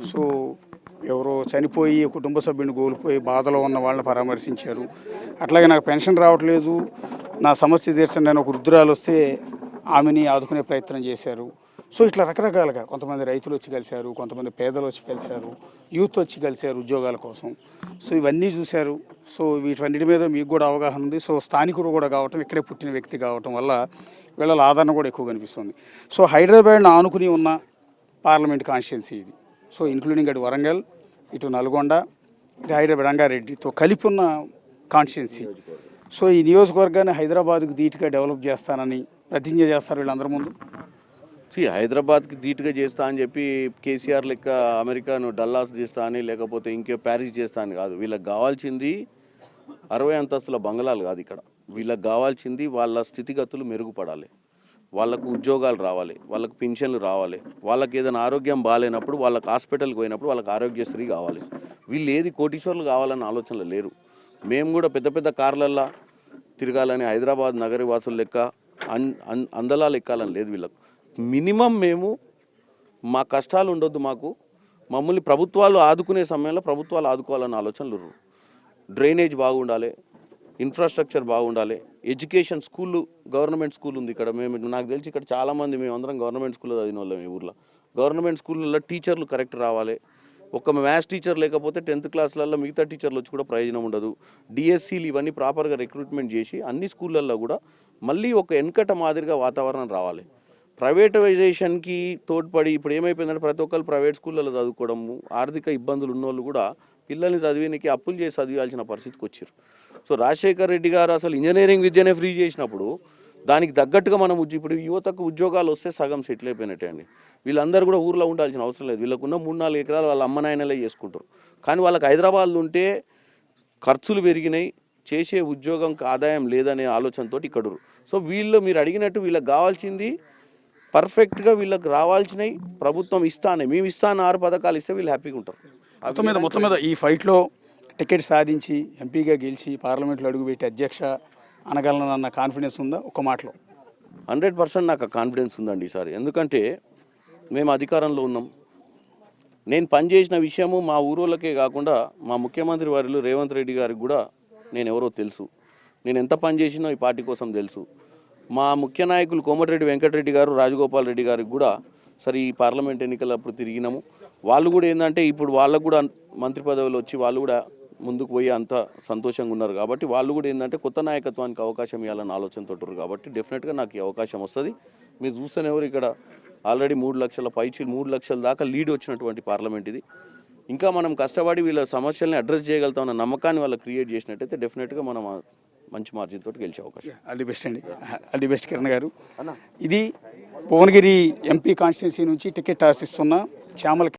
So ఎవరో చనిపోయి కుటుంబ సభ్యుని కోల్పోయి బాధలో ఉన్న వాళ్ళని పరామర్శించారు. అట్లాగే నాకు పెన్షన్ రావట్లేదు, నా సమస్య తీర్చండి అని ఒక వృద్ధురాలు వస్తే ఆమెని ఆదుకునే ప్రయత్నం చేశారు. సో ఇట్లా రకరకాలుగా కొంతమంది రైతులు వచ్చి కలిశారు, కొంతమంది పేదలు వచ్చి కలిశారు, యూత్ వచ్చి కలిశారు ఉద్యోగాల కోసం. సో ఇవన్నీ చూశారు. సో వీటన్నిటి మీద మీకు కూడా అవగాహన ఉంది. సో స్థానికుడు కూడా కావటం, ఇక్కడే పుట్టిన వ్యక్తి కావటం వల్ల వీళ్ళ ఆదరణ కూడా ఎక్కువ కనిపిస్తుంది. సో హైదరాబాద్ను ఆనుకుని ఉన్న పార్లమెంట్ కాన్స్టిట్యున్సీ ఇది. సో ఇంక్లూడింగ్ అటు వరంగల్, ఇటు నల్గొండ, ఇటు హైదరాబాద్ రంగారెడ్డితో కలిపి ఉన్న కాన్స్టిట్యున్సీ. సో ఈ నియోజకవర్గాన్ని హైదరాబాద్కు ధీటుగా డెవలప్ చేస్తానని ప్రతిజ్ఞ చేస్తారు వీళ్ళందరి ముందు. హైదరాబాద్కి ధీటుగా చేస్తా అని చెప్పి కేసీఆర్ లెక్క అమెరికాను డల్లాస్ చేస్తా అని, లేకపోతే ఇంకే ప్యారిస్ చేస్తా అని కాదు. వీళ్ళకి కావాల్సింది 60 అంతస్తుల బంగళాలు కాదు. ఇక్కడ వీళ్ళకి కావాల్సింది వాళ్ళ స్థితిగతులు మెరుగుపడాలి, వాళ్ళకు ఉద్యోగాలు రావాలి, వాళ్ళకు పింఛన్లు రావాలి, వాళ్ళకి ఏదైనా ఆరోగ్యం బాగాలేనప్పుడు వాళ్ళకి హాస్పిటల్కి పోయినప్పుడు వాళ్ళకి ఆరోగ్యశ్రీ కావాలి. వీళ్ళు ఏది కోటీశ్వర్లు కావాలన్న ఆలోచనలు లేరు. మేము కూడా పెద్ద పెద్ద కార్లల్లో తిరగాలని, హైదరాబాద్ నగరి వాసులు లెక్క అందలాలు ఎక్కాలని లేదు వీళ్ళకు. మినిమం మేము మా కష్టాలు ఉండొద్దు, మమ్మల్ని ప్రభుత్వాలు ఆదుకునే సమయంలో ప్రభుత్వాలు ఆదుకోవాలన్న ఆలోచనలు. డ్రైనేజ్ బాగుండాలి, ఇన్ఫ్రాస్ట్రక్చర్ బాగుండాలి, ఎడ్యుకేషన్ స్కూళ్ళు, గవర్నమెంట్ స్కూల్ ఉంది ఇక్కడ. నాకు తెలిసి ఇక్కడ చాలామంది మేమందరం గవర్నమెంట్ స్కూల్లో చదివిన వాళ్ళం. ఈ ఊర్లో గవర్నమెంట్ స్కూళ్ళల్లో టీచర్లు కరెక్ట్ రావాలి. ఒక మ్యాథ్స్ టీచర్ లేకపోతే 10th క్లాస్లలో మిగతా టీచర్లు వచ్చి కూడా ప్రయోజనం ఉండదు. డిఎస్సీలు ఇవన్నీ ప్రాపర్గా రిక్రూట్మెంట్ చేసి అన్ని స్కూళ్ళల్లో కూడా మళ్ళీ ఒక వెనకట మాదిరిగా వాతావరణం రావాలి. ప్రైవేటైజేషన్కి తోడ్పడి ఇప్పుడు ఏమైపోయిందంటే ప్రతి ఒక్కరు ప్రైవేట్ స్కూళ్ళలో చదువుకోవడము, ఆర్థిక ఇబ్బందులు ఉన్నోళ్ళు కూడా పిల్లల్ని చదివేనికి అప్పులు చేసి చదివాల్సిన పరిస్థితికి వచ్చారు. సో రాజశేఖర్ రెడ్డి గారు అసలు ఇంజనీరింగ్ విద్యనే ఫ్రీ చేసినప్పుడు దానికి తగ్గట్టుగా మనం ఇప్పుడు యువతకు ఉద్యోగాలు వస్తే సగం సెటిల్ అయిపోయినట్టే అండి. వీళ్ళందరూ కూడా ఊర్లో ఉండాల్సిన అవసరం లేదు. వీళ్ళకున్న 3-4 ఎకరాలు వాళ్ళ అమ్మ నాయనలే చేసుకుంటారు. కానీ వాళ్ళకి హైదరాబాద్లో ఉంటే ఖర్చులు పెరిగినాయి, చేసే ఉద్యోగం ఆదాయం లేదనే ఆలోచనతో ఇక్కడ. సో వీళ్ళు మీరు అడిగినట్టు వీళ్ళకి కావాల్సింది పర్ఫెక్ట్గా వీళ్ళకి రావాల్సినవి ప్రభుత్వం ఇస్తానే. మేము ఇస్తాను 6 పథకాలు ఇస్తే వీళ్ళు హ్యాపీగా ఉంటారు. మొత్తం మీద ఈ ఫైట్లో టికెట్ సాధించి ఎంపీగా గెలిచి పార్లమెంట్లో అడుగుపెట్టి అధ్యక్ష అనగలనన్న కాన్ఫిడెన్స్ ఉందా? ఒక మాటలో 100% నాకు కాన్ఫిడెన్స్ ఉందండి ఈసారి. ఎందుకంటే మేము అధికారంలో ఉన్నాం. నేను పనిచేసిన విషయము మా ఊరోళ్ళకే కాకుండా మా ముఖ్యమంత్రి వారిలో రేవంత్ రెడ్డి గారికి కూడా నేను ఎవరో తెలుసు. నేను ఎంత పని చేసినో ఈ పార్టీ కోసం తెలుసు. మా ముఖ్య నాయకులు కోమటిరెడ్డి వెంకటరెడ్డి గారు, రాజగోపాల్ రెడ్డి గారికి కూడా సరే ఈ పార్లమెంట్ ఎన్నికలప్పుడు తిరిగినాము. వాళ్ళు కూడా ఏంటంటే ఇప్పుడు వాళ్ళకు కూడా మంత్రి పదవులు వచ్చి వాళ్ళు కూడా ముందుకు పోయి అంత సంతోషంగా ఉన్నారు. కాబట్టి వాళ్ళు కూడా ఏంటంటే కొత్త నాయకత్వానికి అవకాశం ఇవ్వాలని ఆలోచనతో ఉంటారు. కాబట్టి డెఫినెట్గా నాకు ఈ అవకాశం వస్తుంది. మీరు చూస్తేనే ఎవరు ఇక్కడ ఆల్రెడీ 3 లక్షల పైచి 3 లక్షల దాకా లీడ్ వచ్చినటువంటి పార్లమెంట్ ఇది. ఇంకా మనం కష్టపడి వీళ్ళ సమస్యల్ని అడ్రస్ చేయగలుగుతామన్న నమ్మకాన్ని వాళ్ళు క్రియేట్ చేసినట్టయితే డెఫినెట్గా మనం మంచి మార్జిన్ తోటి గెలిచే అవకాశం. ఆల్ ది బెస్ట్ అండి. ఆల్ ది బెస్ట్ కిరణ్ గారు. ఇది భువనగిరి ఎంపీ కాన్స్టిట్యున్సీ నుంచి టికెట్ ఆశిస్తున్న చామల